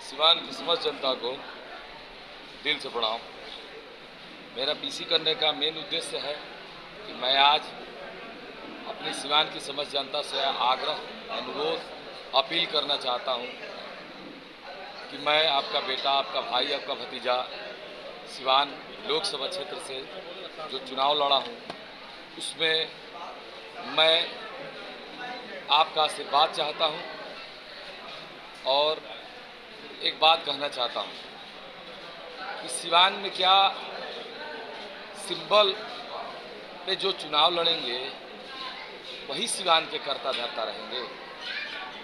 सिवान की समस्त जनता को दिल से प्रणाम। मेरा पीसी करने का मेन उद्देश्य है कि मैं आज अपनी सिवान की समस्त जनता से आग्रह, अनुरोध, अपील करना चाहता हूं कि मैं आपका बेटा, आपका भाई, आपका भतीजा सिवान लोकसभा क्षेत्र से जो चुनाव लड़ा हूं, उसमें मैं आपका आशीर्वाद चाहता हूं और एक बात कहना चाहता हूं कि सिवान में क्या सिंबल पे जो चुनाव लड़ेंगे वही सिवान के कर्ता धर्ता रहेंगे,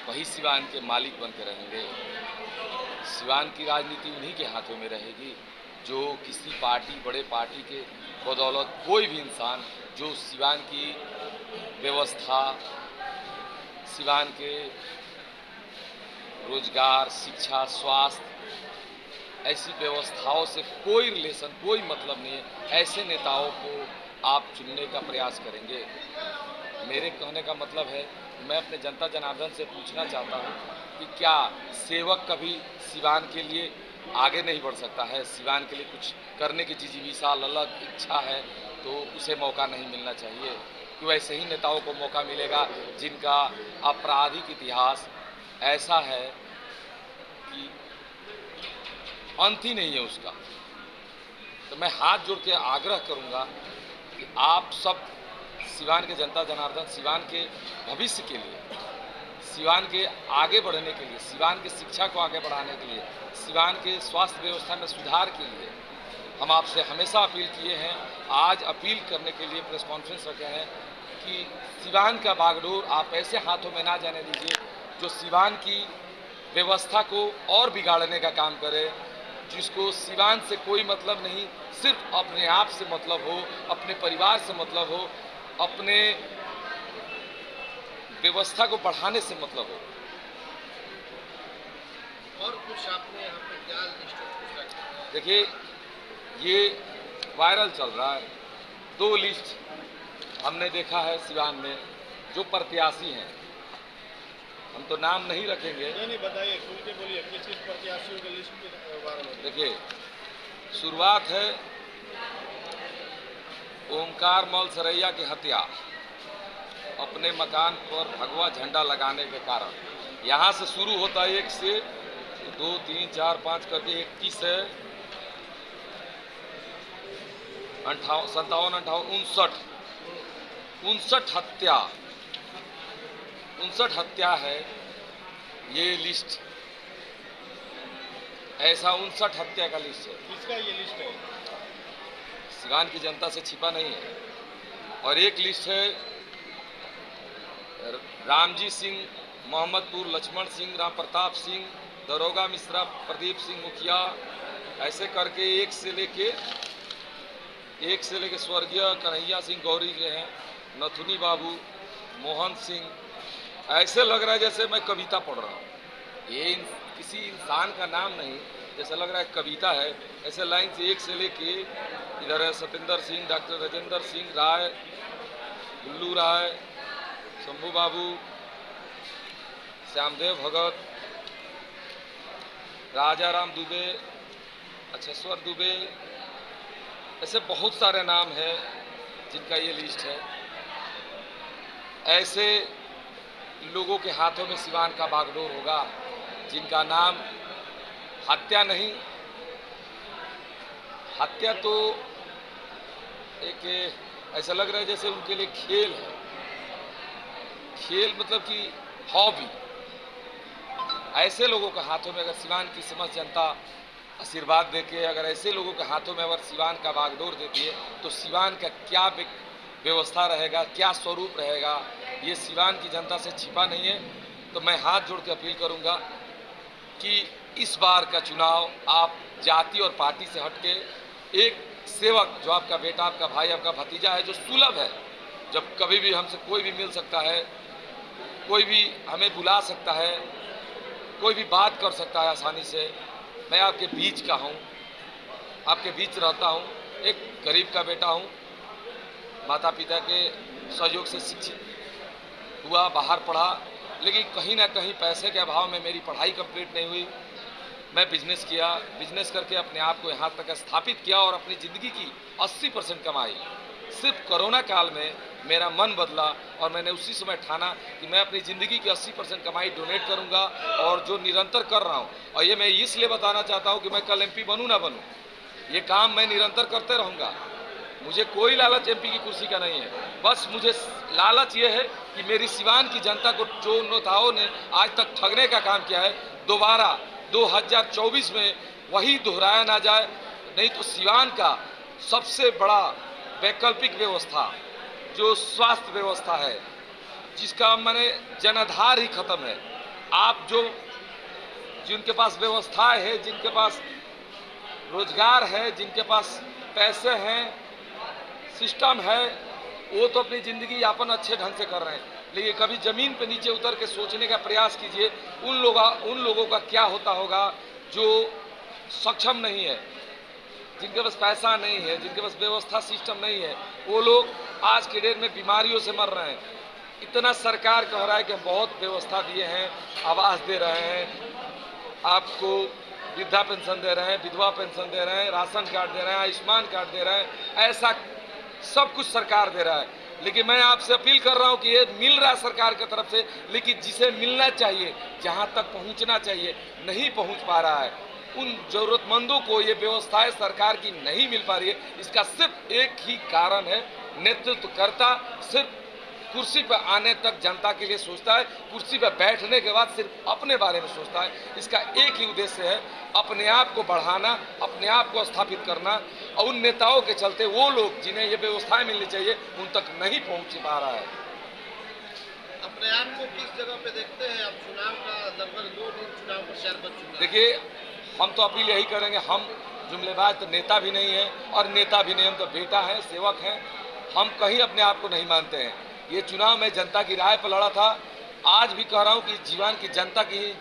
वही सिवान के मालिक बन के रहेंगे। सिवान की राजनीति उन्हीं के हाथों में रहेगी जो किसी पार्टी, बड़े पार्टी के बदौलत कोई भी इंसान जो सिवान की व्यवस्था, सिवान के रोजगार, शिक्षा, स्वास्थ्य, ऐसी व्यवस्थाओं से कोई रिलेशन, कोई मतलब नहीं है, ऐसे नेताओं को आप चुनने का प्रयास करेंगे। मेरे कहने का मतलब है, मैं अपने जनता जनार्दन से पूछना चाहता हूं कि क्या सेवक कभी सिवान के लिए आगे नहीं बढ़ सकता है? सिवान के लिए कुछ करने की जिजीविषा, अलग इच्छा है तो उसे मौका नहीं मिलना चाहिए कि वैसे ही नेताओं को मौका मिलेगा जिनका आपराधिक इतिहास ऐसा है कि अंत ही नहीं है उसका। तो मैं हाथ जोड़ के आग्रह करूंगा कि आप सब सिवान के जनता जनार्दन, सिवान के भविष्य के लिए, सिवान के आगे बढ़ने के लिए, सिवान की शिक्षा को आगे बढ़ाने के लिए, सिवान के स्वास्थ्य व्यवस्था में सुधार के लिए हम आपसे हमेशा अपील किए हैं। आज अपील करने के लिए प्रेस कॉन्फ्रेंस रखे हैं कि सिवान का बागडोर आप ऐसे हाथों में ना जाने दीजिए जो सिवान की व्यवस्था को और बिगाड़ने का काम करे, जिसको सिवान से कोई मतलब नहीं, सिर्फ अपने आप से मतलब हो, अपने परिवार से मतलब हो, अपने व्यवस्था को बढ़ाने से मतलब हो। और कुछ आपने यहाँ पे क्या लिस्ट? देखिए, ये वायरल चल रहा है, 2 लिस्ट हमने देखा है सिवान में जो प्रत्याशी हैं। हम तो नाम नहीं रखेंगे। नहीं बताइए, खुल के बोलिए, किस किस प्रत्याशियों की लिस्ट वायरल हो? देखिए, शुरुआत है ओमकार मल सरैया की हत्या अपने मकान पर भगवा झंडा लगाने के कारण। यहाँ से शुरू होता है 1 से 2, 3, 4, 5 करके 21 है, 58, 57, 58, 59 हत्या, 59 हत्या है ये लिस्ट। ऐसा 59 हत्या का लिस्ट है। किसका ये लिस्ट है? सिवान की जनता से छिपा नहीं है। और एक लिस्ट है रामजी सिंह, मोहम्मदपुर लक्ष्मण सिंह, राम प्रताप सिंह, दरोगा मिश्रा, प्रदीप सिंह मुखिया, ऐसे करके एक से लेके स्वर्गीय कन्हैया सिंह गौरी के हैं, नथुनी बाबू, मोहन सिंह। ऐसे लग रहा है जैसे मैं कविता पढ़ रहा हूँ। ये किसी इंसान का नाम नहीं, जैसे लग रहा है कविता है। ऐसे लाइन से एक से लेके इधर है सत्येंद्र सिंह, डॉक्टर राजेंद्र सिंह राय, गुल्लू राय, शंभू बाबू, श्यामदेव भगत, राजाराम दुबे, अच्छेश्वर दुबे, ऐसे बहुत सारे नाम हैं जिनका ये लिस्ट है। ऐसे लोगों के हाथों में सिवान का बागडोर होगा जिनका नाम हत्या नहीं, हत्या तो एक ऐसा लग रहा है जैसे उनके लिए खेल है, खेल मतलब कि हॉबी। ऐसे लोगों के हाथों में अगर सिवान की समस्त जनता आशीर्वाद देके अगर ऐसे लोगों के हाथों में अगर सिवान का बागडोर देती है तो सिवान का क्या व्यवस्था रहेगा, क्या स्वरूप रहेगा, ये सिवान की जनता से छिपा नहीं है। तो मैं हाथ जोड़ के अपील करूंगा कि इस बार का चुनाव आप जाति और पार्टी से हटके एक सेवक जो आपका बेटा, आपका भाई, आपका भतीजा है, जो सुलभ है, जब कभी भी हमसे कोई भी मिल सकता है, कोई भी हमें बुला सकता है, कोई भी बात कर सकता है आसानी से। मैं आपके बीच का हूँ, आपके बीच रहता हूँ, एक गरीब का बेटा हूँ, माता पिता के सहयोग से शिक्षित हुआ, बाहर पढ़ा, लेकिन कहीं ना कहीं पैसे के अभाव में मेरी पढ़ाई कंप्लीट नहीं हुई। मैं बिजनेस किया, बिजनेस करके अपने आप को यहाँ तक स्थापित किया और अपनी ज़िंदगी की 80% कमाई सिर्फ कोरोना काल में मेरा मन बदला और मैंने उसी समय ठाना कि मैं अपनी ज़िंदगी की 80% कमाई डोनेट करूँगा और जो निरंतर कर रहा हूँ, और ये मैं इसलिए बताना चाहता हूँ कि मैं कल एमपी बनूँ ना बनूँ, ये काम मैं निरंतर करते रहूँगा। मुझे कोई लालच एमपी की कुर्सी का नहीं है, बस मुझे लालच ये है कि मेरी सिवान की जनता को जो नेताओं ने आज तक ठगने का काम किया है, दोबारा 2024 में वही दोहराया ना जाए। नहीं तो सिवान का सबसे बड़ा वैकल्पिक व्यवस्था जो स्वास्थ्य व्यवस्था है, जिसका माने जनाधार ही खत्म है। आप जो जिनके पास व्यवस्थाएं है, जिनके पास रोजगार है, जिनके पास पैसे हैं, सिस्टम है, वो तो अपनी ज़िंदगी यापन अच्छे ढंग से कर रहे हैं, लेकिन कभी ज़मीन पे नीचे उतर के सोचने का प्रयास कीजिए उन लोगों का क्या होता होगा जो सक्षम नहीं है, जिनके पास पैसा नहीं है, जिनके पास व्यवस्था सिस्टम नहीं है। वो लोग आज के डेट में बीमारियों से मर रहे हैं। इतना सरकार कह रहा है कि हम बहुत व्यवस्था दिए हैं, आवास दे रहे हैं, आपको वृद्धा पेंशन दे रहे हैं, विधवा पेंशन दे रहे हैं, राशन कार्ड दे रहे हैं, आयुष्मान कार्ड दे रहे हैं, ऐसा सब कुछ सरकार दे रहा है। लेकिन मैं आपसे अपील कर रहा हूं कि ये मिल रहा है सरकार की तरफ से, लेकिन जिसे मिलना चाहिए, जहां तक पहुंचना चाहिए, नहीं पहुंच पा रहा है। उन जरूरतमंदों को ये व्यवस्थाएं सरकार की नहीं मिल पा रही है। इसका सिर्फ एक ही कारण है, नेतृत्वकर्ता सिर्फ कुर्सी पर आने तक जनता के लिए सोचता है, कुर्सी पर बैठने के बाद सिर्फ अपने बारे में सोचता है। इसका एक ही उद्देश्य है, अपने आप को बढ़ाना, अपने आप को स्थापित करना। और उन नेताओं के चलते वो लोग जिन्हें ये व्यवस्थाएं मिलनी चाहिए उन तक नहीं पहुंच पा रहा है। अपने आप को किस जगह पे देखते हैं? अब चुनाव का लगभग 2 दिन चुनाव प्रचार बच चुका है। देखिए, हम तो अपील यही करेंगे, हम जुमलेबाज तो नेता भी नहीं है और नेता भी नहीं, हम तो बेटा है, सेवक हैं। हम कहीं अपने आप को नहीं मानते हैं। ये चुनाव में जनता की राय पर लड़ा था, आज भी कह रहा हूँ कि जीवन की जनता की ही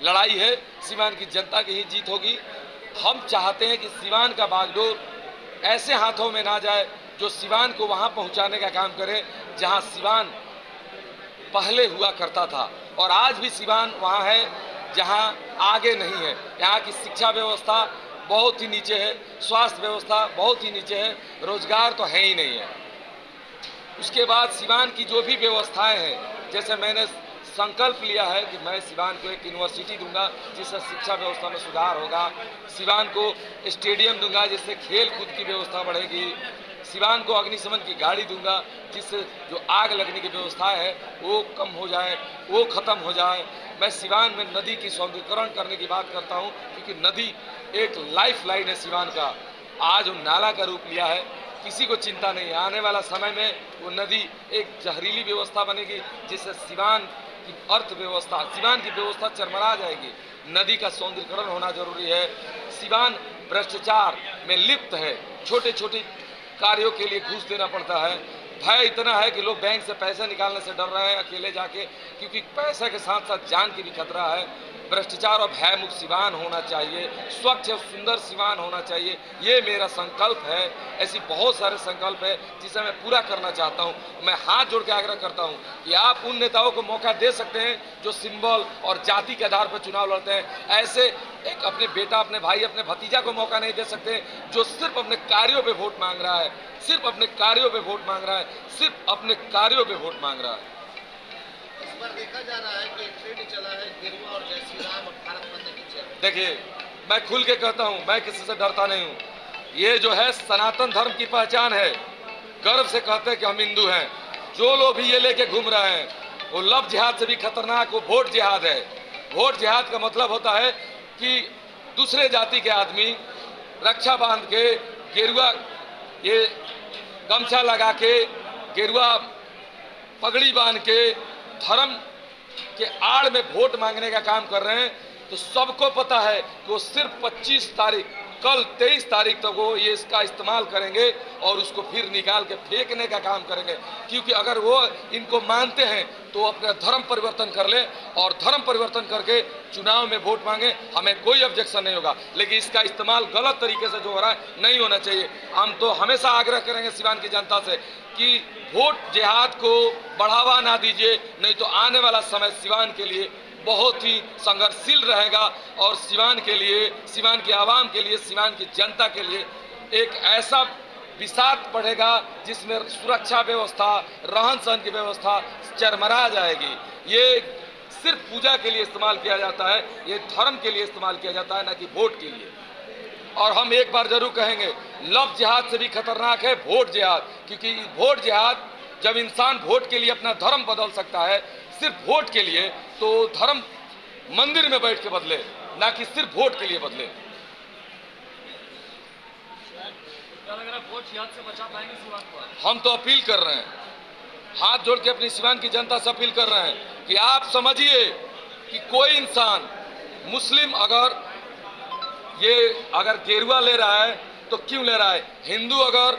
लड़ाई है, सीवान की जनता की ही जीत होगी। हम चाहते हैं कि सीवान का बागडोर ऐसे हाथों में ना जाए जो सीवान को वहाँ पहुँचाने का काम करे जहाँ सीवान पहले हुआ करता था, और आज भी सीवान वहाँ है जहाँ आगे नहीं है। यहाँ की शिक्षा व्यवस्था बहुत ही नीचे है, स्वास्थ्य व्यवस्था बहुत ही नीचे है, रोजगार तो है ही नहीं है। उसके बाद सिवान की जो भी व्यवस्थाएं हैं, जैसे मैंने संकल्प लिया है कि मैं सिवान को एक यूनिवर्सिटी दूंगा जिससे शिक्षा व्यवस्था में सुधार होगा, सिवान को स्टेडियम दूंगा जिससे खेल कूद की व्यवस्था बढ़ेगी, सिवान को अग्निशमन की गाड़ी दूंगा जिससे जो आग लगने की व्यवस्था है वो कम हो जाए, वो खत्म हो जाए। मैं सिवान में नदी की सौंदर्यीकरण करने की बात करता हूँ, क्योंकि नदी एक लाइफ लाइन है सिवान का। आज वो नाला का रूप लिया है, किसी को चिंता नहीं है। आने वाला समय में वो नदी एक जहरीली व्यवस्था बनेगी जिससे सिवान की अर्थव्यवस्था, सिवान की व्यवस्था चरमरा जाएगी। नदी का सौंदर्यीकरण होना जरूरी है। सिवान भ्रष्टाचार में लिप्त है, छोटे छोटे कार्यों के लिए घूस देना पड़ता है। भय इतना है कि लोग बैंक से पैसे निकालने से डर रहे हैं अकेले जाके, क्योंकि पैसे के साथ साथ जान की भी खतरा है। भ्रष्टाचार और भय मुक्त सिवान होना चाहिए, स्वच्छ और सुंदर सिवान होना चाहिए, ये मेरा संकल्प है। ऐसी बहुत सारे संकल्प है जिसे मैं पूरा करना चाहता हूँ। मैं हाथ जोड़ के आग्रह करता हूँ कि आप उन नेताओं को मौका दे सकते हैं जो सिंबल और जाति के आधार पर चुनाव लड़ते हैं। ऐसे एक अपने बेटा, अपने भाई, अपने भतीजा को मौका नहीं दे सकते जो सिर्फ अपने कार्यों पर वोट मांग रहा है, सिर्फ अपने कार्यों पर वोट मांग रहा है, सिर्फ अपने कार्यों पर वोट मांग रहा है। इस बार देखा जा रहा है कि ट्रेंड चला है गेरुआ और जय श्री राम और भारत माता की जय। देखिए, मैं खुल के कहता हूं, मैं किसी से डरता नहीं हूं। ये जो है सनातन धर्म की पहचान है, गर्व से कहते हैं कि हम हिंदू हैं। जो लोग भी ये लेके घूम रहे हैं वो लव जिहाद से भी खतरनाक वो वोट जिहाद है। वोट जिहाद का मतलब होता है कि दूसरे जाति के आदमी रक्षा बांध के, गेरुआ ये गमछा लगा के, गेरुआ पगड़ी बांध के धर्म के आड़ में वोट मांगने का काम कर रहे हैं। तो सबको पता है कि वो सिर्फ 25 तारीख, कल 23 तारीख तक वो ये इसका इस्तेमाल करेंगे और उसको फिर निकाल के फेंकने का काम करेंगे। क्योंकि अगर वो इनको मानते हैं तो अपना धर्म परिवर्तन कर ले और धर्म परिवर्तन करके चुनाव में वोट मांगे, हमें कोई ऑब्जेक्शन नहीं होगा। लेकिन इसका इस्तेमाल गलत तरीके से जो हो रहा है नहीं होना चाहिए। हम तो हमेशा आग्रह करेंगे सिवान की जनता से कि वोट जिहाद को बढ़ावा ना दीजिए, नहीं तो आने वाला समय सिवान के लिए बहुत ही संघर्षशील रहेगा और सिवान के लिए, सिवान की आवाम के लिए, सिवान की जनता के लिए एक ऐसा विषाद पड़ेगा जिसमें सुरक्षा व्यवस्था, रहन सहन की व्यवस्था चरमरा जाएगी। ये सिर्फ पूजा के लिए इस्तेमाल किया जाता है, ये धर्म के लिए इस्तेमाल किया जाता है, ना कि वोट के लिए। और हम एक बार जरूर कहेंगे, लव जिहाद से भी खतरनाक है वोट जिहाद, क्योंकि वोट जिहाद जब इंसान वोट के लिए अपना धर्म बदल सकता है, सिर्फ वोट के लिए, तो धर्म मंदिर में बैठ के बदले, ना कि सिर्फ वोट के लिए बदले। वोट जिहाद से बचा पाएंगे सिवान को? हम तो अपील कर रहे हैं, हाथ जोड़ के अपनी सिवान की जनता से अपील कर रहे हैं कि आप समझिए कि कोई इंसान मुस्लिम अगर गेरुआ ले रहा है तो क्यों ले रहा है, हिंदू अगर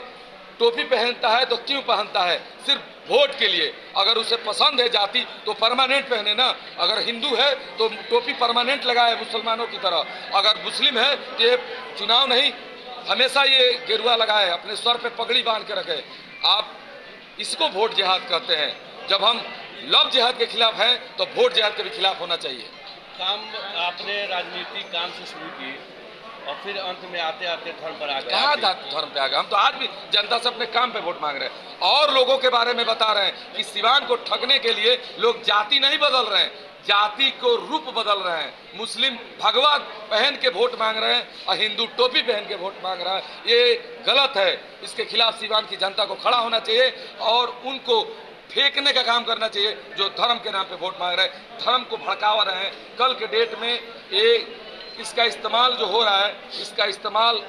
टोपी पहनता है तो क्यों पहनता है, सिर्फ वोट के लिए। अगर उसे पसंद है जाति तो परमानेंट पहने ना, अगर हिंदू है तो टोपी परमानेंट लगाए मुसलमानों की तरह, अगर मुस्लिम है तो ये चुनाव नहीं हमेशा ये गेरुआ लगाए, अपने सर पे पगड़ी बांध के रखे। आप इसको वोट जिहाद कहते हैं। जब हम लव जिहाद के खिलाफ हैं तो वोट जिहाद के भी खिलाफ होना चाहिए। काम आपने राजनीतिक काम से शुरू की और फिर अंत में आते आते धर्म पर आ गए। कहाँ धर्म पे आ गए? हम तो आज भी जनता से अपने काम पे वोट मांग रहे हैं और लोगों के बारे में बता रहे हैं कि सिवान को ठगने के लिए लोग जाति नहीं बदल रहे हैं, जाति को रूप बदल रहे हैं। मुस्लिम भगवा पहन के वोट मांग रहे हैं और हिंदू टोपी पहन के वोट मांग रहा है, ये गलत है। इसके खिलाफ सिवान की जनता को खड़ा होना चाहिए और उनको फेंकने का काम करना चाहिए जो धर्म के नाम पे वोट मांग रहे हैं, धर्म को भड़कावा रहे हैं। कल के डेट में ये इसका इस्तेमाल जो हो रहा है, इसका इस्तेमाल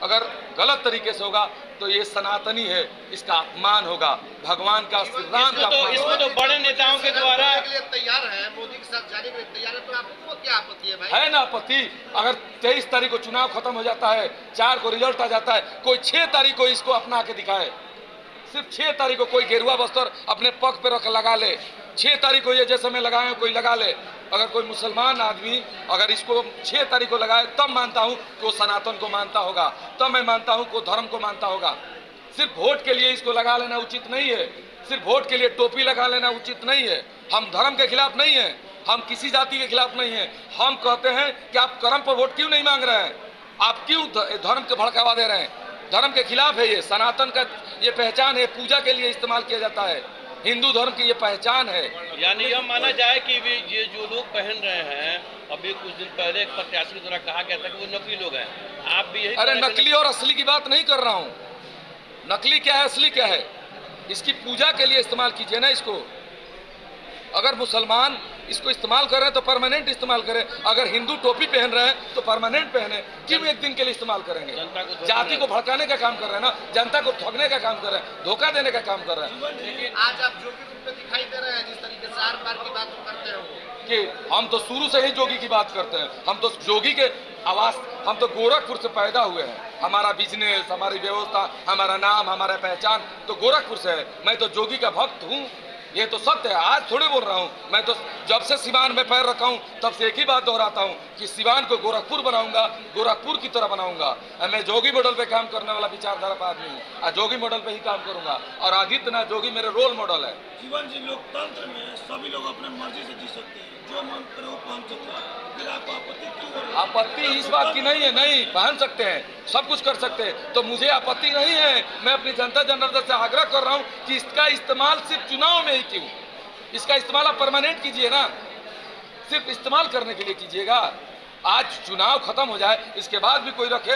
अगर गलत तरीके से होगा तो ये सनातनी है, इसका अपमान होगा, भगवान का, श्री राम का अपमान। इसको तो बड़े नेताओं के द्वारा तैयार है, मोदी के साथ जाने के लिए तैयार है, तो आपको क्या आपत्ति है भाई? है ना आपत्ति? अगर 23 तारीख को चुनाव खत्म हो जाता है, 4 को रिजल्ट आ जाता है, कोई 6 तारीख को इसको अपना के दिखाए, सिर्फ 6 तारीख को कोई गेरुआ वस्त्र अपने पग पे रख लगा ले, 6 तारीख को ये जैसे मैं लगाए कोई लगा ले। अगर कोई मुसलमान आदमी अगर इसको 6 तारीख को लगाए तब मानता हूं कि वो सनातन को मानता होगा, तब मैं मानता हूं कि वो धर्म को मानता होगा। सिर्फ वोट के लिए इसको लगा लेना उचित नहीं है, सिर्फ वोट के लिए टोपी लगा लेना उचित नहीं है। हम धर्म के खिलाफ नहीं है, हम किसी जाति के खिलाफ नहीं है। हम कहते हैं कि आप कर्म पर वोट क्यों नहीं मांग रहे हैं, आप क्यों धर्म के भड़कावा दे रहे हैं? धर्म के खिलाफ है ये, सनातन का ये पहचान है, पूजा के लिए इस्तेमाल किया जाता है, हिंदू धर्म की ये पहचान है। यानी यह माना जाए कि ये जो लोग पहन रहे हैं, अभी कुछ दिन पहले एक प्रत्याशी द्वारा कहा गया था कि वो नकली लोग हैं, आप भी यही? अरे नकली और असली की बात नहीं कर रहा हूँ, नकली क्या है असली क्या है, इसकी पूजा के लिए इस्तेमाल कीजिए ना इसको। अगर मुसलमान इसको इस्तेमाल कर रहे हैं तो परमानेंट इस्तेमाल करें, अगर हिंदू टोपी पहन रहे हैं तो परमानेंट पहने, क्यों एक दिन के लिए इस्तेमाल करेंगे? जाति को भड़काने का काम कर रहे हैं ना, जनता को ठगने का काम कर रहे हैं, धोखा देने का काम कर रहे हैं। आज आप जोगी रूप में दिखाई दे रहे हैं, जिस तरीके से आर पार की बात करते हो कि हम तो शुरू से ही जोगी की बात करते हैं, हम तो जोगी के आवास, हम तो गोरखपुर से पैदा हुए हैं, हमारा बिजनेस, हमारी व्यवस्था, हमारा नाम, हमारा पहचान तो गोरखपुर से है। मैं तो जोगी का भक्त हूँ, ये तो सत्य है, आज थोड़े बोल रहा हूँ। मैं तो जब से सिवान में पैर रखा हूँ तब से एक ही बात दोहराता हूँ कि सिवान को गोरखपुर बनाऊंगा, गोरखपुर की तरह बनाऊंगा। मैं जोगी मॉडल पे काम करने वाला विचारधारा का आदमी हूँ और जोगी मॉडल पे ही काम करूंगा, और आदित्यनाथ जोगी मेरे रोल मॉडल है। जीवन जी, लोकतंत्र में सभी लोग अपने मर्जी से जी सकते हैं, जो मन करे वो पहन सकता है, फिर आपको आपत्ति क्यों? आपत्ति इस बात की नहीं है, नहीं पहन सकते हैं, सब कुछ कर सकते हैं, तो मुझे आपत्ति नहीं है। मैं अपनी जनता जनार्दन से आग्रह कर रहा हूं कि इसका इस्तेमाल सिर्फ चुनाव में ही क्यों, इसका इस्तेमाल आप परमानेंट कीजिए ना, सिर्फ इस्तेमाल करने के लिए कीजिएगा। आज चुनाव खत्म हो जाए, इसके बाद भी कोई रखे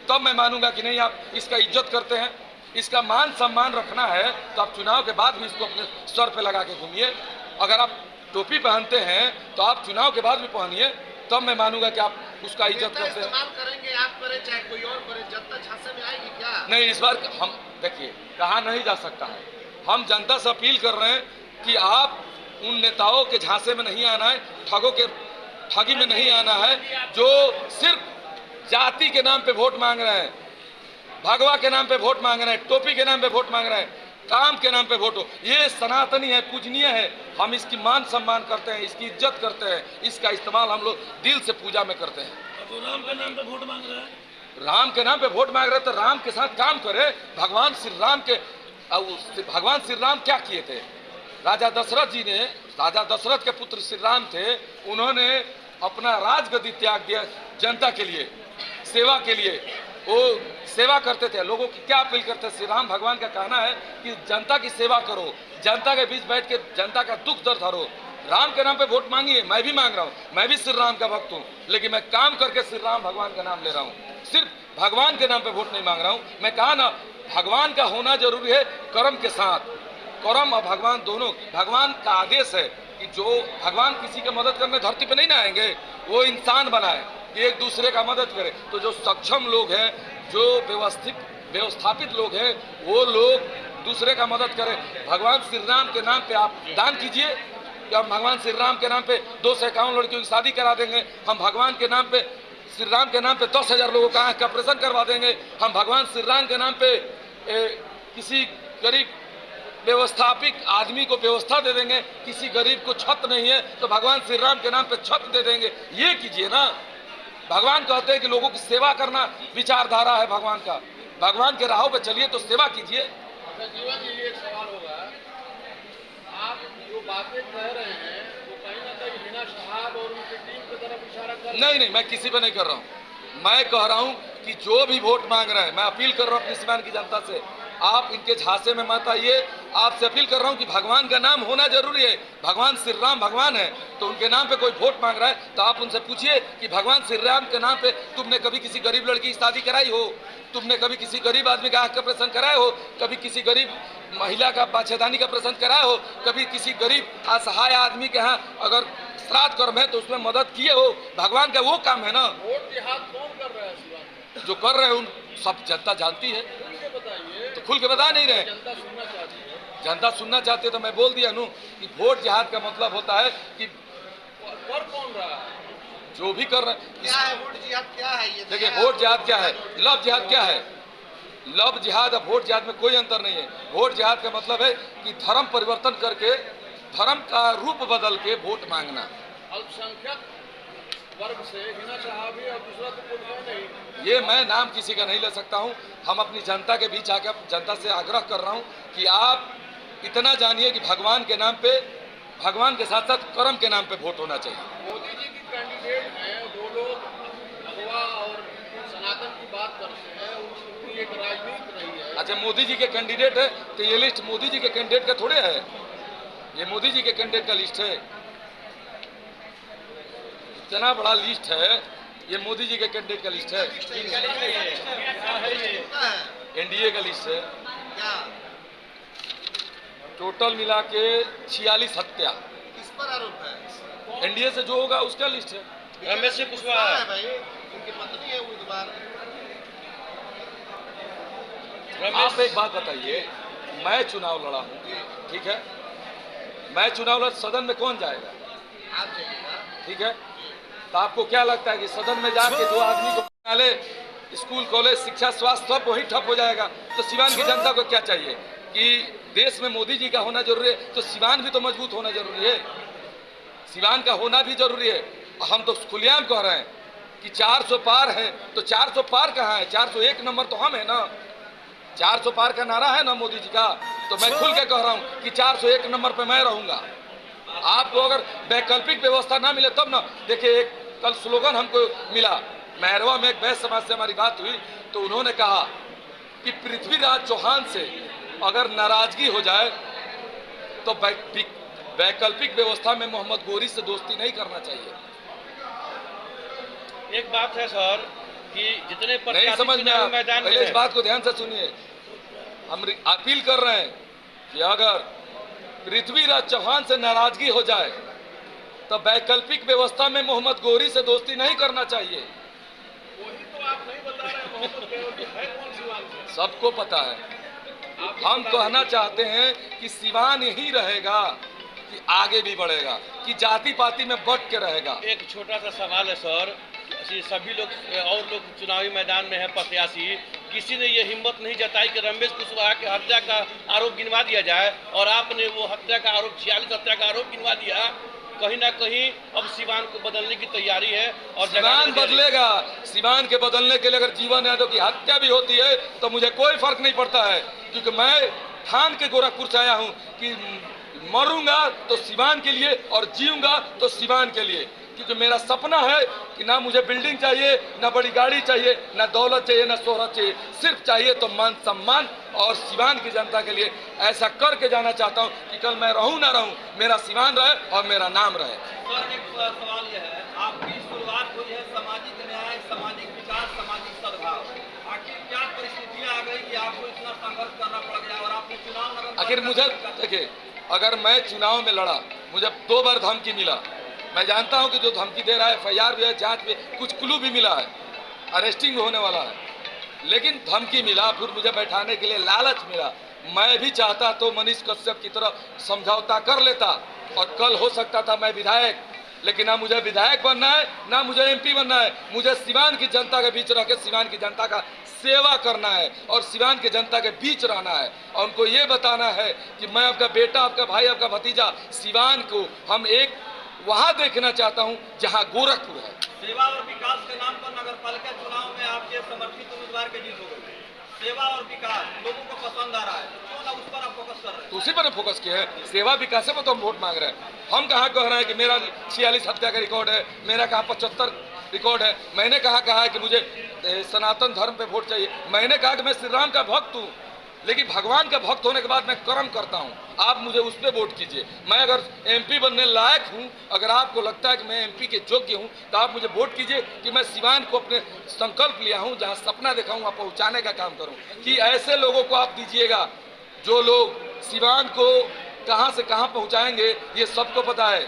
तब मैं मानूंगा कि नहीं आप इसका इज्जत करते हैं, इसका मान सम्मान रखना है तो आप चुनाव के बाद भी इसको अपने सर पे लगा के घूमिए। अगर आप टोपी पहनते हैं तो आप चुनाव के बाद भी पहनिए, तब मैं मानूंगा कि आप उसका इज्जत करते हैं। इस्तेमाल करेंगे, आप करें चाहे कोई और करे, जनता झांसे में आएगी क्या? नहीं, इस बार हम देखिए कहा नहीं जा सकता है, हम जनता से अपील कर रहे हैं कि आप उन नेताओं के झांसे में नहीं आना है, ठगों के ठगी में नहीं आना है, जो सिर्फ जाति के नाम पे वोट मांग रहे हैं, भगवा के नाम पे वोट मांग रहे हैं, टोपी के नाम पे वोट मांग रहे हैं, काम के नाम पे वोट हो। ये सनातनी है, पूजनीय है, हम इसकी मान सम्मान करते हैं, इसकी इज्जत करते हैं, इसका इस्तेमाल हम लोग दिल से पूजा में करते हैं। तो राम के नाम पे वोट मांग रहा है, राम के नाम पे वोट मांग रहे तो राम के साथ काम करे। भगवान श्री राम के, भगवान श्री राम क्या किए थे? राजा दशरथ के पुत्र श्री राम थे, उन्होंने अपना राजगद्दी त्याग दिया जनता के लिए, सेवा के लिए। वो सेवा करते थे, लोगों की क्या अपील करते थे। श्री राम भगवान का कहना है कि जनता की सेवा करो, जनता के बीच बैठ के जनता का दुख दर्द हरो। राम के नाम पे वोट मांगिए, मैं भी मांग रहा हूँ, मैं भी श्री राम का भक्त हूँ, लेकिन मैं काम करके श्री राम भगवान का नाम ले रहा हूँ। सिर्फ भगवान के नाम पे वोट नहीं मांग रहा हूँ। मैं कहा ना, भगवान का होना जरूरी है कर्म के साथ। कर्म और भगवान दोनों, भगवान का आदेश है कि जो भगवान किसी की मदद करने धरती पे नहीं ना आएंगे, वो इंसान बनाए कि एक दूसरे का मदद करे। तो जो सक्षम लोग हैं, जो व्यवस्थापित लोग हैं, वो लोग दूसरे का मदद करें। भगवान श्री राम के नाम पे आप दान कीजिए कि हम भगवान श्री राम के नाम पे 251 लड़कियों की शादी करा देंगे। हम भगवान के नाम पे, श्री राम के नाम पे 10,000 लोगों का आंख का ऑपरेशन करवा देंगे। हम भगवान श्री राम के नाम पे किसी गरीब व्यवस्थापिक आदमी को व्यवस्था दे देंगे। किसी गरीब को छत नहीं है तो भगवान श्री राम के नाम पे छत दे देंगे। ये कीजिए ना। भगवान कहते हैं कि लोगों की सेवा करना विचारधारा है भगवान का। भगवान के राहों पे चलिए तो सेवा कीजिए। जीवन जी, एक सवाल होगा, आप जो बातें कह रहे हैं वो कहीं ना कहीं हिना साहब और उनकी टीम की तरफ इशारा कर नहीं, मैं किसी पे नहीं कर रहा हूँ। मैं कह रहा हूँ कि जो भी वोट मांग रहे हैं, मैं अपील कर रहा हूँ अपनी सीवान की जनता से, आप इनके झांसे में मत आइए। आपसे अपील कर रहा हूं कि भगवान का नाम होना जरूरी है। भगवान श्री राम भगवान है, तो उनके नाम पे कोई वोट मांग रहा है तो आप उनसे पूछिए कि भगवान श्री राम के नाम पे तुमने कभी किसी गरीब लड़की की शादी कराई हो? तुमने कभी किसी गरीब आदमी का आंख का ऑपरेशन कराया हो? कभी किसी गरीब महिला का बाछेदानी का ऑपरेशन कराया हो? कभी किसी गरीब असहाय आदमी के यहाँ अगर श्राद्ध कर्म है तो उसमें मदद किए हो? भगवान का वो काम है ना। वोट जिहाद कौन कर रहा है शिवान? जो कर रहे हैं उन सब जनता जानती है, बताइए, तो खुल के बता नहीं रहे। जनता सुनना चाहती है। जनता सुनना चाहती है तो मैं बोल दिया नू कि वोट जिहाद का मतलब होता है कि कर कौन रहा है, जो भी कर रहे हैं। क्या है वोट जिहाद? क्या है ये? देखिए, वोट जिहाद क्या है, लव जिहाद क्या है। लव जिहाद और वोट जिहाद में कोई अंतर नहीं है। वोट जिहाद का मतलब है कि धर्म परिवर्तन करके, धर्म का रूप बदल के वोट मांगना। अल्पसंख्यक वर्ग से हिना साहब ही और दूसरा तो कोई नहीं। ये मैं नाम किसी का नहीं ले सकता हूं। हम अपनी जनता के बीच आकर जनता से आग्रह कर रहा हूं कि आप इतना जानिए कि भगवान के नाम पे, भगवान के साथ साथ कर्म के नाम पे वोट होना चाहिए। मोदी जी की कैंडिडेट हैं, वो लोग भगवा और सनातन की बात करते हैं, उनकी एक राजनीति रही है। अच्छा, मोदी जी के कैंडिडेट है तो ये लिस्ट मोदी जी के कैंडिडेट का थोड़े है, ये मोदी जी के कैंडिडेट का लिस्ट है। इतना बड़ा लिस्ट है, ये मोदी जी के कैंडिडेट का लिस्ट है, एनडीए का लिस्ट है। क्या टोटल मिला के 46 हत्या किस पर आरोप है? एनडीए से जो होगा उसका लिस्ट है। रमेश से कुशवाहा है भाई, उनकी पत्नी है उम्मीदवार। आप एक बात बताइए, मैं चुनाव लड़ा हूँ, ठीक है, मैं चुनाव लड़ा, सदन में कौन जाएगा? आप जाइएगा, ठीक है। तो आपको क्या लगता है कि सदन में जाके जो आदमी को नाले, स्कूल, कॉलेज, शिक्षा, स्वास्थ्य सब वही ठप हो जाएगा? तो सिवान की जनता को क्या चाहिए कि देश में मोदी जी का होना जरूरी है, तो सिवान भी तो मजबूत होना जरूरी है। सिवान का होना भी जरूरी है। हम तो खुलेआम कह रहे हैं कि 400 पार है, तो 400 पार कहाँ है? 401 नंबर तो हम है ना। 400 पार का नारा है ना मोदी जी का, तो मैं खुल के कह रहा हूँ कि 401 नंबर पे मैं रहूंगा। आपको अगर वैकल्पिक व्यवस्था ना मिले तब ना। देखिए, एक कल स्लोगन हमको मिला, मेहरवा में एक वैश्य समाज से हमारी बात हुई, तो उन्होंने कहा कि पृथ्वीराज चौहान से अगर नाराजगी हो जाए तो वैकल्पिक व्यवस्था में मोहम्मद गोरी से दोस्ती नहीं करना चाहिए। एक बात है सर कि जितने नहीं समझ में आया, पहले इस बात को ध्यान से सुनिए। हम अपील कर रहे हैं कि अगर पृथ्वीराज चौहान से नाराजगी हो जाए तो वैकल्पिक व्यवस्था में मोहम्मद गोरी से दोस्ती नहीं करना चाहिए। वही तो आप नहीं बता रहे, मोहम्मद गोरी है कौन सिवान से? सबको पता है। हम कहना चाहते हैं कि सिवान यही रहेगा कि आगे भी बढ़ेगा, कि जाति पाति में बट के रहेगा। एक छोटा सा सवाल है सर, सभी लोग और लोग चुनावी मैदान में है प्रत्याशी, किसी ने ये हिम्मत नहीं जताई कि रमेश कुशवाहा के हत्या का आरोप गिनवा दिया जाए, और आपने वो हत्या का आरोप 46 हत्या का आरोप गिनवा दिया। कहीं ना कहीं अब सिवान को बदलने की तैयारी है और सिवान बदलेगा। सिवान के बदलने के लिए अगर जीवन यादव की हत्या भी होती है तो मुझे कोई फर्क नहीं पड़ता है, क्योंकि मैं ठान के गोरखपुर से आया हूँ कि मरूंगा तो सिवान के लिए और जीऊंगा तो सिवान के लिए, क्योंकि मेरा सपना है कि ना मुझे बिल्डिंग चाहिए, ना बड़ी गाड़ी चाहिए, ना दौलत चाहिए, ना शोहरत चाहिए, सिर्फ चाहिए तो मान सम्मान। और सिवान की जनता के लिए ऐसा करके जाना चाहता हूं कि कल मैं रहूं ना रहूं, मेरा सिवान रहे और मेरा नाम रहे। सर एक सवाल यह है, आपकी शुरुआत हुई है सामाजिक न्याय, सामाजिक विकास, सामाजिक सद्भाव, आखिर क्या परिस्थितियां आ गई कि आपको इतना संघर्ष करना पड़ गया और आपने चुनाव? आखिर मुझे देखिए, अगर मैं चुनाव में लड़ा, मुझे 2 बार धमकी मिला, मैं जानता हूं कि जो धमकी दे रहा है FIR भी है, जांच में कुछ क्लू भी मिला है, अरेस्टिंग होने वाला है, लेकिन धमकी मिला, फिर मुझे बैठाने के लिए लालच मिला। मैं भी चाहता तो मनीष कश्यप की तरह समझौता कर लेता और कल हो सकता था मैं विधायक, लेकिन ना मुझे विधायक बनना है, ना मुझे MP बनना है। मुझे सिवान की जनता के बीच रह के सिवान की जनता का सेवा करना है और सिवान की जनता के बीच रहना है और उनको ये बताना है कि मैं आपका बेटा, आपका भाई, आपका भतीजा, सिवान को हम एक वहां देखना चाहता हूं जहां गोरखपुर है। सेवा और विकास के नाम पर नगर पालिका चुनाव में आपके समर्थित उम्मीदवार की जीत हो गई। सेवा और विकास लोगों को पसंद आ रहा है, तो क्यों ना उस पर आप फोकस कर रहे हैं? तो उसी पर फोकस किए हैं, सेवा विकास पर तो हम वोट मांग रहे हैं। हम कहाँ कह रहे हैं कि मेरा 46 हत्या का रिकॉर्ड है, मेरा कहाँ 75 रिकॉर्ड है। मैंने कहा है कि मुझे सनातन धर्म पे वोट चाहिए। मैंने कहा कि मैं श्री राम का भक्त हूँ, लेकिन भगवान का भक्त होने के बाद मैं कर्म करता हूं। आप मुझे उस पर वोट कीजिए। मैं अगर MP बनने लायक हूं, अगर आपको लगता है कि मैं MP के योग्य हूं, तो आप मुझे वोट कीजिए कि मैं सिवान को अपने संकल्प लिया हूं, जहां सपना देखा हूं वहां पहुंचाने का काम करूं। कि ऐसे लोगों को आप दीजिएगा जो लोग सिवान को कहां से कहां पहुंचाएंगे। ये सबको पता है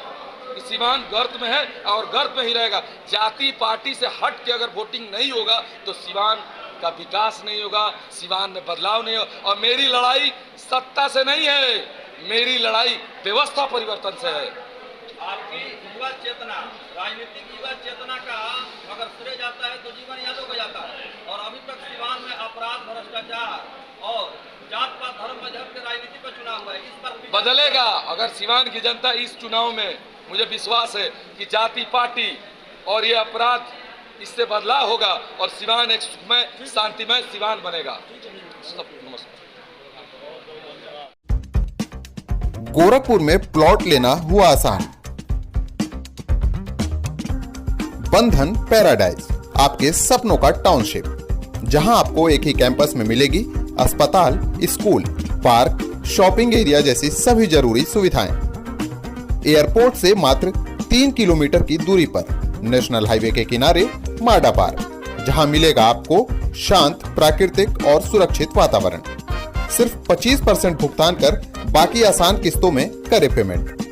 कि सिवान गर्त में है और गर्त में ही रहेगा। जाति पार्टी से हट के अगर वोटिंग नहीं होगा तो सिवान का विकास नहीं होगा, सिवान में बदलाव नहीं होगा। और मेरी लड़ाई सत्ता से नहीं है, मेरी लड़ाई व्यवस्था परिवर्तन से है। आपकी युवा चेतना, राजनीतिक युवा चेतना का अगर श्रेय जाता है तो जीवन यादव को जाता है। और अभी तक सिवान में अपराध, भ्रष्टाचार और जात पात, धर्म मजहब के राजनीति पर चुनाव हुआ है, इस पर बदलेगा। अगर सिवान की जनता इस चुनाव में, मुझे विश्वास है कि जाति पार्टी और ये अपराध, इससे बदलाव होगा और सिवान एक सुखमय, शांतिमय सिवान बनेगा। गोरखपुर में प्लॉट लेना हुआ आसान। बंधन पैराडाइज, आपके सपनों का टाउनशिप, जहां आपको एक ही कैंपस में मिलेगी अस्पताल, स्कूल, पार्क, शॉपिंग एरिया जैसी सभी जरूरी सुविधाएं। एयरपोर्ट से मात्र 3 किलोमीटर की दूरी पर नेशनल हाईवे के किनारे माडा पार्क, जहां मिलेगा आपको शांत, प्राकृतिक और सुरक्षित वातावरण। सिर्फ 25% भुगतान कर बाकी आसान किस्तों में करें पेमेंट।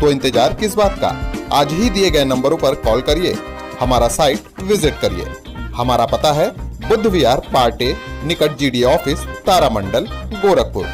तो इंतजार किस बात का, आज ही दिए गए नंबरों पर कॉल करिए, हमारा साइट विजिट करिए। हमारा पता है बुद्ध विहार पार्टे निकट GDA ऑफिस, तारामंडल, गोरखपुर।